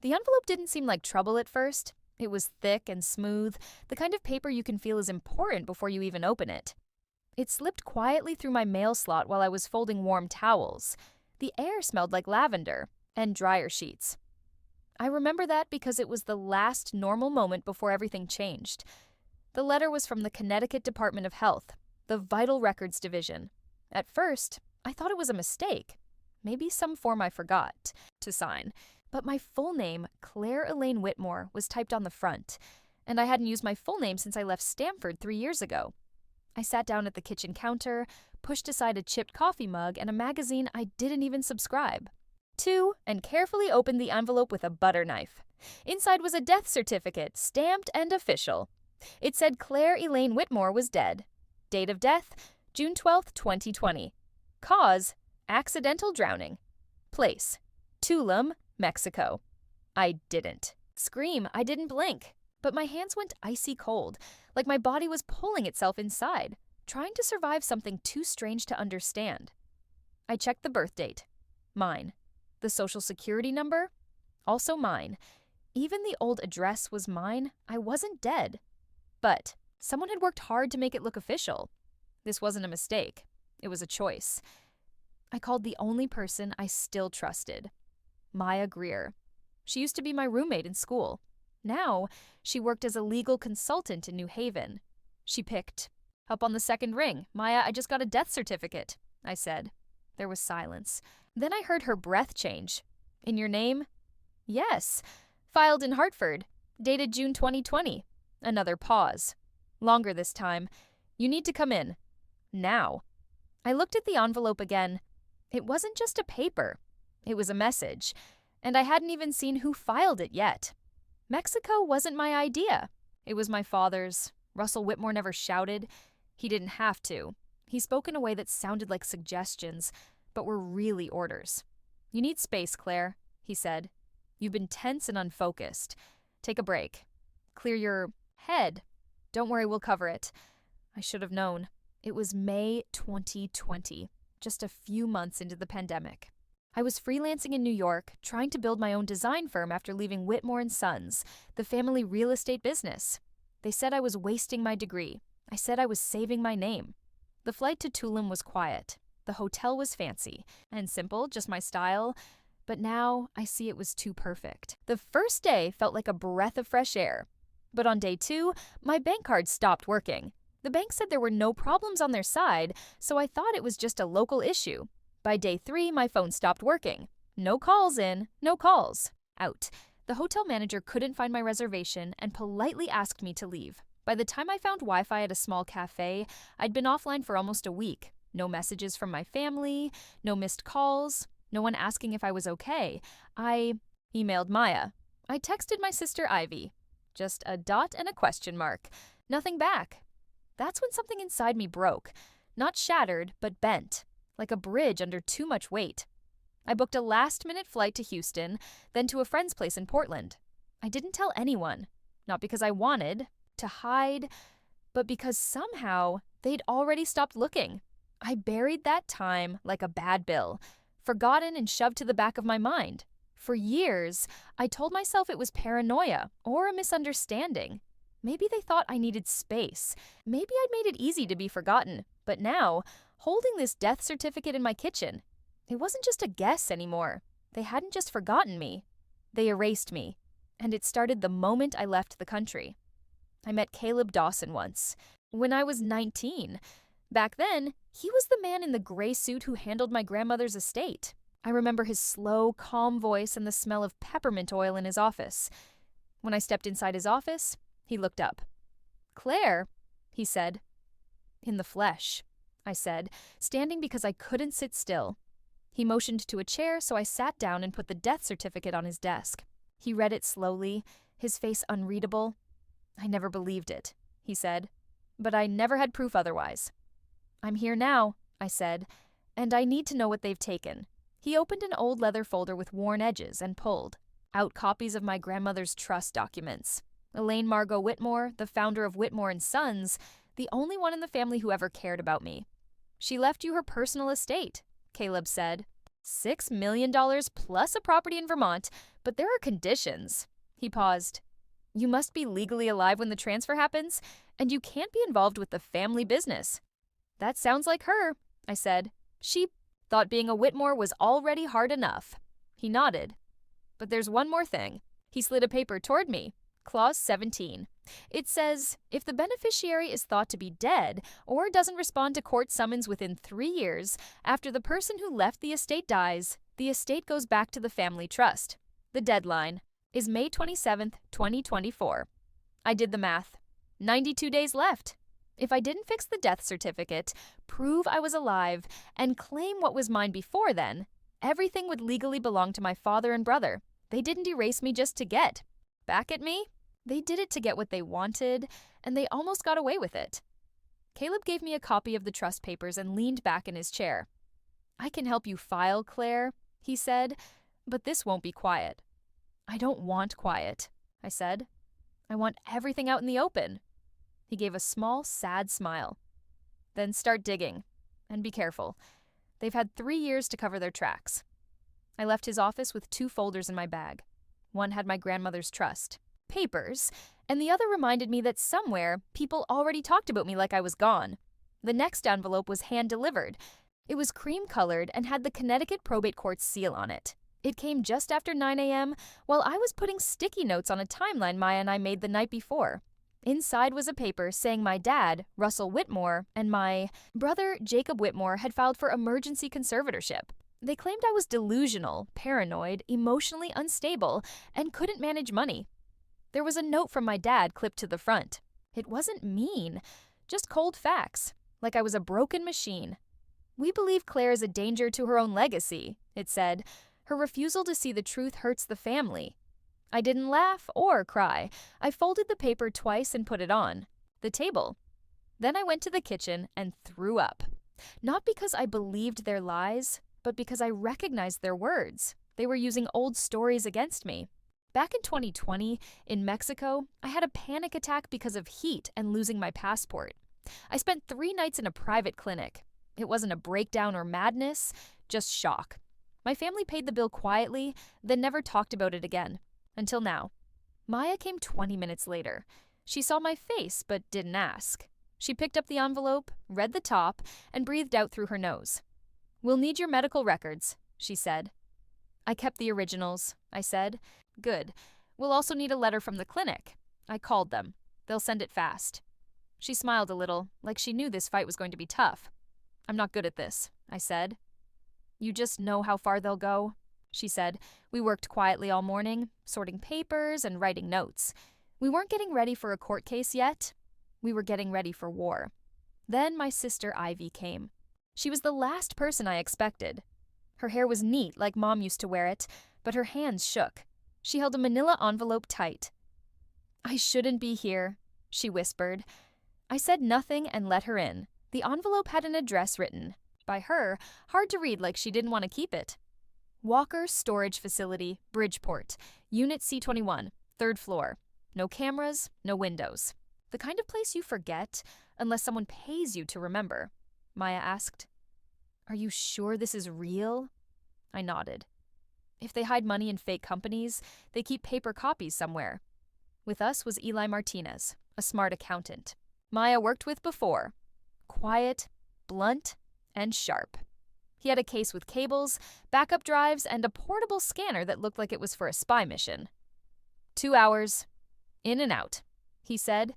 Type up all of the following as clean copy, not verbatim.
The envelope didn't seem like trouble at first. It was thick and smooth, the kind of paper you can feel is important before you even open it. It slipped quietly through my mail slot while I was folding warm towels. The air smelled like lavender and dryer sheets. I remember that because it was the last normal moment before everything changed. The letter was from the Connecticut Department of Health, the Vital Records Division. At first, I thought it was a mistake. Maybe some form I forgot to sign. But my full name, Claire Elaine Whitmore, was typed on the front, and I hadn't used my full name since I left Stanford 3 years ago. I sat down at the kitchen counter, pushed aside a chipped coffee mug and a magazine I didn't even subscribe to, and carefully opened the envelope with a butter knife. Inside was a death certificate, stamped and official. It said Claire Elaine Whitmore was dead. Date of death, June 12, 2020. Cause, accidental drowning. Place, Tulum, Mexico. I didn't scream, I didn't blink, but my hands went icy cold, like my body was pulling itself inside, trying to survive something too strange to understand. I checked the birth date. Mine. The social security number? Also mine. Even the old address was mine. I wasn't dead. But someone had worked hard to make it look official. This wasn't a mistake. It was a choice. I called the only person I still trusted. Maya Greer. She used to be my roommate in school. Now, she worked as a legal consultant in New Haven. She picked up on the second ring. Maya, I just got a death certificate, I said. There was silence. Then I heard her breath change. In your name? Yes. Filed in Hartford. Dated June 2020. Another pause. Longer this time. You need to come in. Now. I looked at the envelope again. It wasn't just a paper. It was a message, and I hadn't even seen who filed it yet. Mexico wasn't my idea. It was my father's. Russell Whitmore never shouted. He didn't have to. He spoke in a way that sounded like suggestions, but were really orders. You need space, Claire, he said. You've been tense and unfocused. Take a break. Clear your head. Don't worry, we'll cover it. I should have known. It was May 2020, just a few months into the pandemic. I was freelancing in New York, trying to build my own design firm after leaving Whitmore & Sons, the family real estate business. They said I was wasting my degree. I said I was saving my name. The flight to Tulum was quiet. The hotel was fancy and simple, just my style. But now I see it was too perfect. The first day felt like a breath of fresh air. But on day 2, my bank card stopped working. The bank said there were no problems on their side, so I thought it was just a local issue. By day 3, my phone stopped working. No calls in, no calls out. The hotel manager couldn't find my reservation and politely asked me to leave. By the time I found Wi-Fi at a small cafe, I'd been offline for almost a week. No messages from my family, no missed calls, no one asking if I was okay. I emailed Maya. I texted my sister Ivy. Just a dot and a question mark. Nothing back. That's when something inside me broke. Not shattered, but bent. Like a bridge under too much weight. I booked a last-minute flight to Houston, then to a friend's place in Portland. I didn't tell anyone, not because I wanted to hide, but because somehow they'd already stopped looking. I buried that time like a bad bill, forgotten and shoved to the back of my mind. For years, I told myself it was paranoia or a misunderstanding. Maybe they thought I needed space. Maybe I'd made it easy to be forgotten. But now, holding this death certificate in my kitchen, it wasn't just a guess anymore. They hadn't just forgotten me. They erased me. And it started the moment I left the country. I met Caleb Dawson once, when I was 19. Back then, he was the man in the gray suit who handled my grandmother's estate. I remember his slow, calm voice and the smell of peppermint oil in his office. When I stepped inside his office, he looked up. "Claire," he said. "In the flesh," I said, standing because I couldn't sit still. He motioned to a chair, so I sat down and put the death certificate on his desk. He read it slowly, his face unreadable. "I never believed it," he said, "but I never had proof otherwise." "I'm here now," I said, "and I need to know what they've taken." He opened an old leather folder with worn edges and pulled out copies of my grandmother's trust documents. Elaine Margot Whitmore, the founder of Whitmore & Sons, the only one in the family who ever cared about me. "She left you her personal estate," Caleb said. $6 million plus a property in Vermont, but there are conditions. He paused. You must be legally alive when the transfer happens, and you can't be involved with the family business. That sounds like her, I said. She thought being a Whitmore was already hard enough. He nodded. But there's one more thing. He slid a paper toward me. Clause 17. It says, if the beneficiary is thought to be dead or doesn't respond to court summons within 3 years after the person who left the estate dies, the estate goes back to the family trust. The deadline is May 27th, 2024. I did the math. 92 days left. If I didn't fix the death certificate, prove I was alive, and claim what was mine before then, everything would legally belong to my father and brother. They didn't erase me just to get back at me. They did it to get what they wanted, and they almost got away with it. Caleb gave me a copy of the trust papers and leaned back in his chair. I can help you file, Claire, he said, but this won't be quiet. I don't want quiet, I said. I want everything out in the open. He gave a small, sad smile. Then start digging. And be careful. They've had 3 years to cover their tracks. I left his office with 2 folders in my bag. One had my grandmother's trust, papers, and the other reminded me that somewhere people already talked about me like I was gone. The next envelope was hand-delivered. It was cream-colored and had the Connecticut Probate Court's seal on it. It came just after 9 a.m. while I was putting sticky notes on a timeline Maya and I made the night before. Inside was a paper saying my dad, Russell Whitmore, and my brother, Jacob Whitmore, had filed for emergency conservatorship. They claimed I was delusional, paranoid, emotionally unstable, and couldn't manage money. There was a note from my dad clipped to the front. It wasn't mean, just cold facts, like I was a broken machine. We believe Claire is a danger to her own legacy, it said. Her refusal to see the truth hurts the family. I didn't laugh or cry. I folded the paper twice and put it on the table. Then I went to the kitchen and threw up. Not because I believed their lies, but because I recognized their words. They were using old stories against me. Back in 2020, in Mexico, I had a panic attack because of heat and losing my passport. I spent 3 nights in a private clinic. It wasn't a breakdown or madness, just shock. My family paid the bill quietly, then never talked about it again. Until now. Maya came 20 minutes later. She saw my face, but didn't ask. She picked up the envelope, read the top, and breathed out through her nose. We'll need your medical records, she said. I kept the originals, I said. Good. We'll also need a letter from the clinic. I called them. They'll send it fast. She smiled a little, like she knew this fight was going to be tough. I'm not good at this, I said. You just know how far they'll go, she said. We worked quietly all morning, sorting papers and writing notes. We weren't getting ready for a court case yet. We were getting ready for war. Then my sister Ivy came. She was the last person I expected. Her hair was neat like Mom used to wear it, but her hands shook. She held a manila envelope tight. I shouldn't be here, she whispered. I said nothing and let her in. The envelope had an address written. By her, hard to read like she didn't want to keep it. Walker Storage Facility, Bridgeport, Unit C21, 3rd floor. No cameras, no windows. The kind of place you forget unless someone pays you to remember, Maya asked. Are you sure this is real? I nodded. If they hide money in fake companies, they keep paper copies somewhere. With us was Eli Martinez, a smart accountant. Maya worked with before. Quiet, blunt, and sharp. He had a case with cables, backup drives, and a portable scanner that looked like it was for a spy mission. 2 hours. In and out, he said.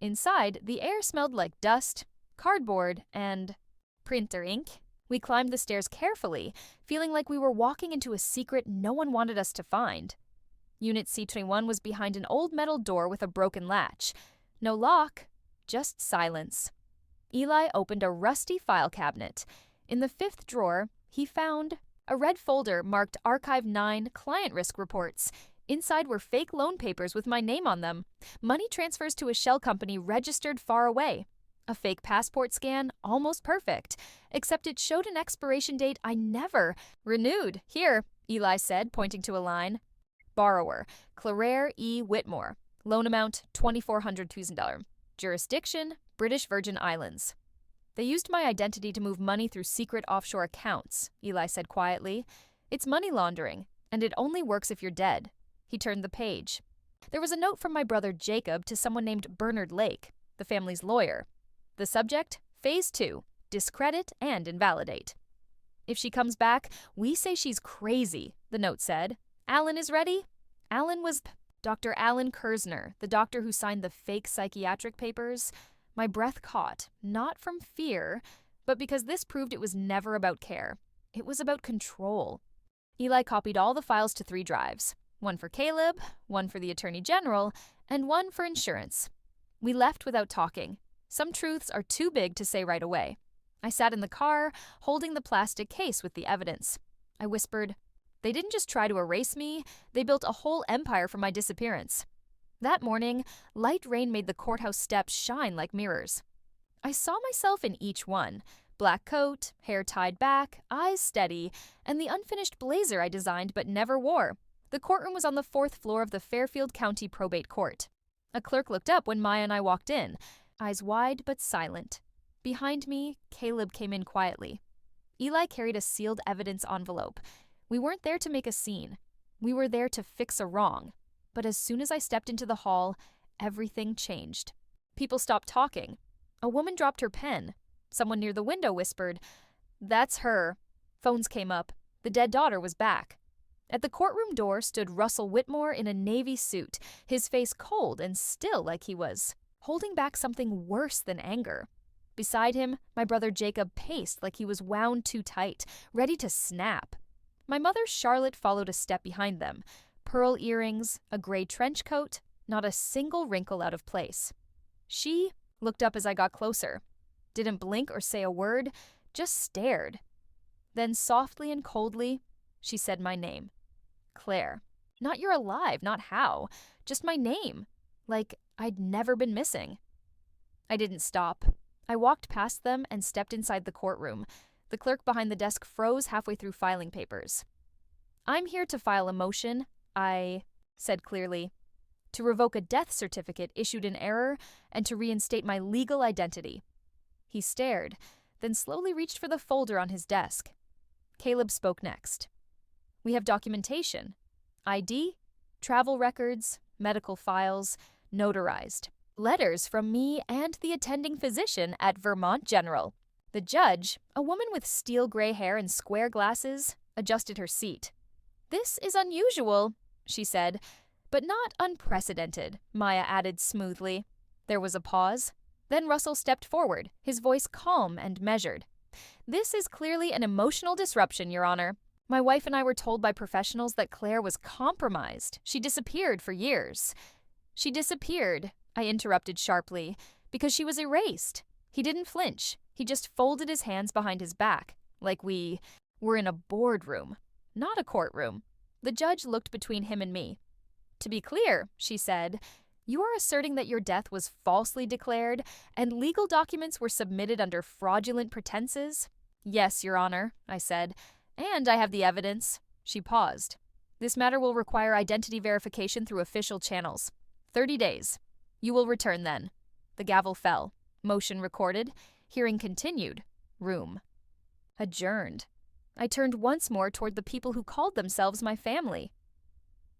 Inside, the air smelled like dust, cardboard, and printer ink. We climbed the stairs carefully, feeling like we were walking into a secret no one wanted us to find. Unit C21 was behind an old metal door with a broken latch. No lock, just silence. Eli opened a rusty file cabinet. In the 5th drawer, he found a red folder marked Archive 9 Client Risk Reports. Inside were fake loan papers with my name on them. Money transfers to a shell company registered far away. A fake passport scan, almost perfect, except it showed an expiration date I never renewed. Here, Eli said, pointing to a line. Borrower, Claire E. Whitmore. Loan amount, $2,400. Jurisdiction, British Virgin Islands. They used my identity to move money through secret offshore accounts, Eli said quietly. It's money laundering, and it only works if you're dead. He turned the page. There was a note from my brother Jacob to someone named Bernard Lake, the family's lawyer. The subject, Phase 2, discredit and invalidate. If she comes back, we say she's crazy, the note said. Alan is ready? Alan was Dr. Alan Kersner, the doctor who signed the fake psychiatric papers. My breath caught, not from fear, but because this proved it was never about care. It was about control. Eli copied all the files to 3 drives, one for Caleb, one for the Attorney General, and one for insurance. We left without talking. Some truths are too big to say right away. I sat in the car, holding the plastic case with the evidence. I whispered, they didn't just try to erase me, they built a whole empire from my disappearance. That morning, light rain made the courthouse steps shine like mirrors. I saw myself in each one. Black coat, hair tied back, eyes steady, and the unfinished blazer I designed but never wore. The courtroom was on the 4th floor of the Fairfield County Probate Court. A clerk looked up when Maya and I walked in, eyes wide but silent. Behind me, Caleb came in quietly. Eli carried a sealed evidence envelope. We weren't there to make a scene. We were there to fix a wrong. But as soon as I stepped into the hall, everything changed. People stopped talking. A woman dropped her pen. Someone near the window whispered, "That's her." Phones came up. The dead daughter was back. At the courtroom door stood Russell Whitmore in a navy suit, his face cold and still like he was holding back something worse than anger. Beside him, my brother Jacob paced like he was wound too tight, ready to snap. My mother Charlotte followed a step behind them. Pearl earrings, a gray trench coat, not a single wrinkle out of place. She looked up as I got closer. Didn't blink or say a word, just stared. Then softly and coldly, she said my name. Claire. Not you're alive, not how. Just my name. Like I'd never been missing. I didn't stop. I walked past them and stepped inside the courtroom. The clerk behind the desk froze halfway through filing papers. I'm here to file a motion, I said clearly, to revoke a death certificate issued in error and to reinstate my legal identity. He stared, then slowly reached for the folder on his desk. Caleb spoke next. We have documentation. ID, travel records, medical files, notarized. Letters from me and the attending physician at Vermont General. The judge, a woman with steel gray hair and square glasses, adjusted her seat. This is unusual, she said, but not unprecedented, Maya added smoothly. There was a pause. Then Russell stepped forward, his voice calm and measured. This is clearly an emotional disruption, Your Honor. My wife and I were told by professionals that Claire was compromised. She disappeared for years. She disappeared, I interrupted sharply, because she was erased. He didn't flinch. He just folded his hands behind his back, like we were in a boardroom, not a courtroom. The judge looked between him and me. To be clear, she said, you are asserting that your death was falsely declared and legal documents were submitted under fraudulent pretenses? Yes, Your Honor, I said, and I have the evidence. She paused. This matter will require identity verification through official channels. 30 days. You will return then. The gavel fell. Motion recorded. Hearing continued. Room. Adjourned. I turned once more toward the people who called themselves my family.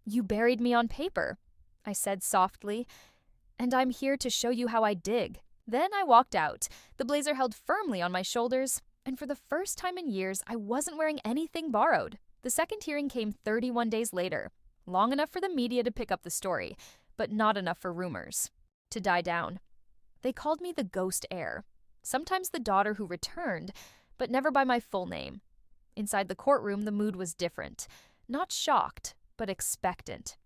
You buried me on paper, I said softly, and I'm here to show you how I dig. Then I walked out, the blazer held firmly on my shoulders, and for the first time in years, I wasn't wearing anything borrowed. The second hearing came 31 days later, long enough for the media to pick up the story, but not enough for rumors to die down. They called me the ghost heir, sometimes the daughter who returned, but never by my full name. Inside the courtroom, the mood was different, not shocked, but expectant.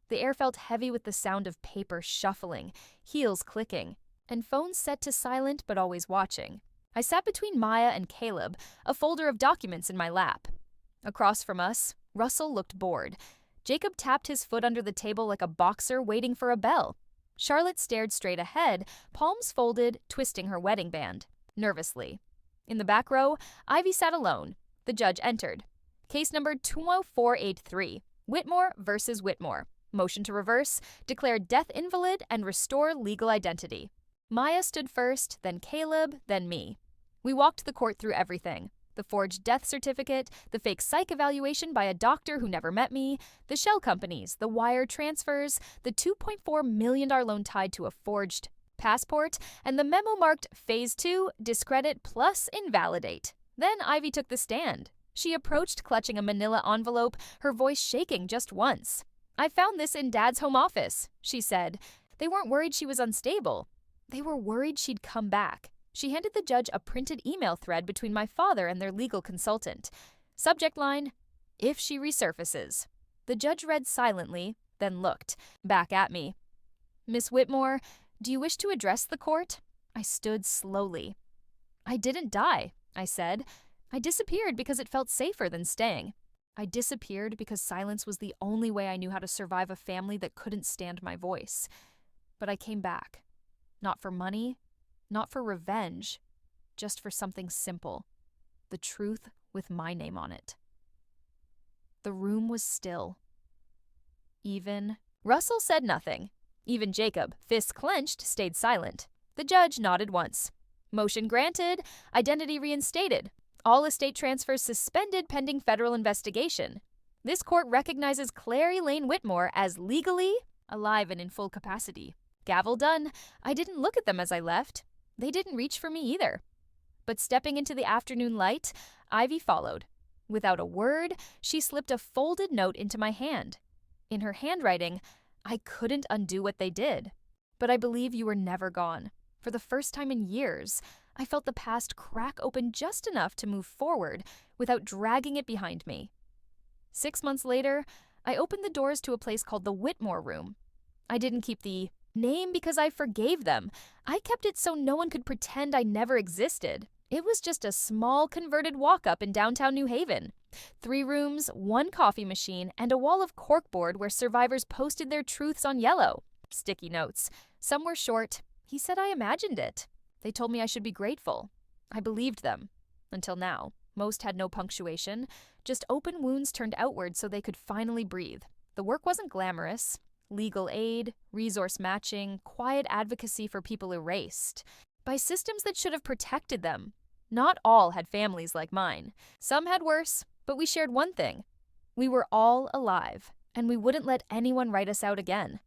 The air felt heavy with the sound of paper shuffling, heels clicking, and phones set to silent but always watching. I sat between Maya and Caleb, a folder of documents in my lap. Across from us, Russell looked bored. Jacob tapped his foot under the table like a boxer waiting for a bell. Charlotte stared straight ahead, palms folded, twisting her wedding band, nervously. In the back row, Ivy sat alone. The judge entered. Case number 20483, Whitmore versus Whitmore. Motion to reverse, declare death invalid, and restore legal identity. Maya stood first, then Caleb, then me. We walked the court through everything. The forged death certificate, the fake psych evaluation by a doctor who never met me, the shell companies, the wire transfers, the $2.4 million loan tied to a forged passport, and the memo marked Phase 2, discredit plus invalidate. Then Ivy took the stand. She approached clutching a manila envelope, her voice shaking just once. "I found this in Dad's home office," she said. They weren't worried she was unstable. They were worried she'd come back. She handed the judge a printed email thread between my father and their legal consultant. Subject line, "If she resurfaces." The judge read silently, then looked back at me. "Miss Whitmore, do you wish to address the court?" I stood slowly. "I didn't die," I said. "I disappeared because it felt safer than staying. I disappeared because silence was the only way I knew how to survive a family that couldn't stand my voice. But I came back. Not for money, not for revenge, just for something simple. The truth with my name on it." The room was still. Russell said nothing. Even Jacob, fists clenched, stayed silent. The judge nodded once. "Motion granted, identity reinstated. All estate transfers suspended pending federal investigation. This court recognizes Clary Lane Whitmore as legally alive and in full capacity." Gavel done. I didn't look at them as I left. They didn't reach for me either. But stepping into the afternoon light, Ivy followed. Without a word, she slipped a folded note into my hand. In her handwriting, I couldn't undo what they did. "But I believe you were never gone. For the first time in years, I felt the past crack open just enough to move forward without dragging it behind me." 6 months later, I opened the doors to a place called the Whitmore Room. I didn't keep the name because I forgave them. I kept it so no one could pretend I never existed. It was just a small converted walk-up in downtown New Haven. 3 rooms, 1 coffee machine, and a wall of corkboard where survivors posted their truths on yellow. Sticky notes. Some were short. He said I imagined it. They told me I should be grateful. I believed them. Until now. Most had no punctuation. Just open wounds turned outward so they could finally breathe. The work wasn't glamorous. Legal aid, resource matching, quiet advocacy for people erased by systems that should have protected them. Not all had families like mine. Some had worse, but we shared one thing. We were all alive, and we wouldn't let anyone write us out again.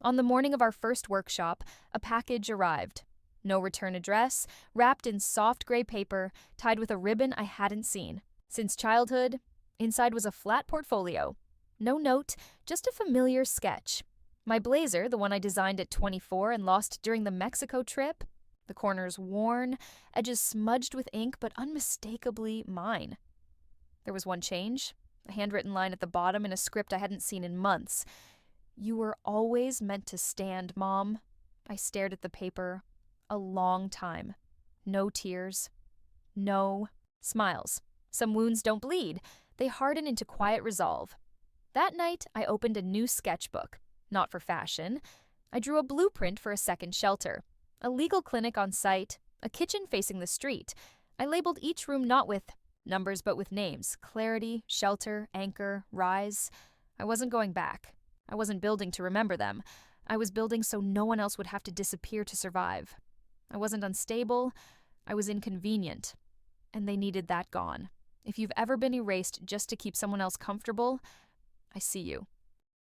On the morning of our first workshop, a package arrived. No return address, wrapped in soft gray paper, tied with a ribbon I hadn't seen. Since childhood, inside was a flat portfolio. No note, just a familiar sketch. My blazer, the one I designed at 24 and lost during the Mexico trip. The corners worn, edges smudged with ink, but unmistakably mine. There was one change, a handwritten line at the bottom in a script I hadn't seen in months. "You were always meant to stand, Mom." I stared at the paper a long time. No tears. No smiles. Some wounds don't bleed. They harden into quiet resolve. That night, I opened a new sketchbook. Not for fashion. I drew a blueprint for a second shelter. A legal clinic on site. A kitchen facing the street. I labeled each room not with numbers but with names. Clarity, shelter, anchor, rise. I wasn't going back. I wasn't building to remember them. I was building so no one else would have to disappear to survive. I wasn't unstable. I was inconvenient. And they needed that gone. If you've ever been erased just to keep someone else comfortable, I see you.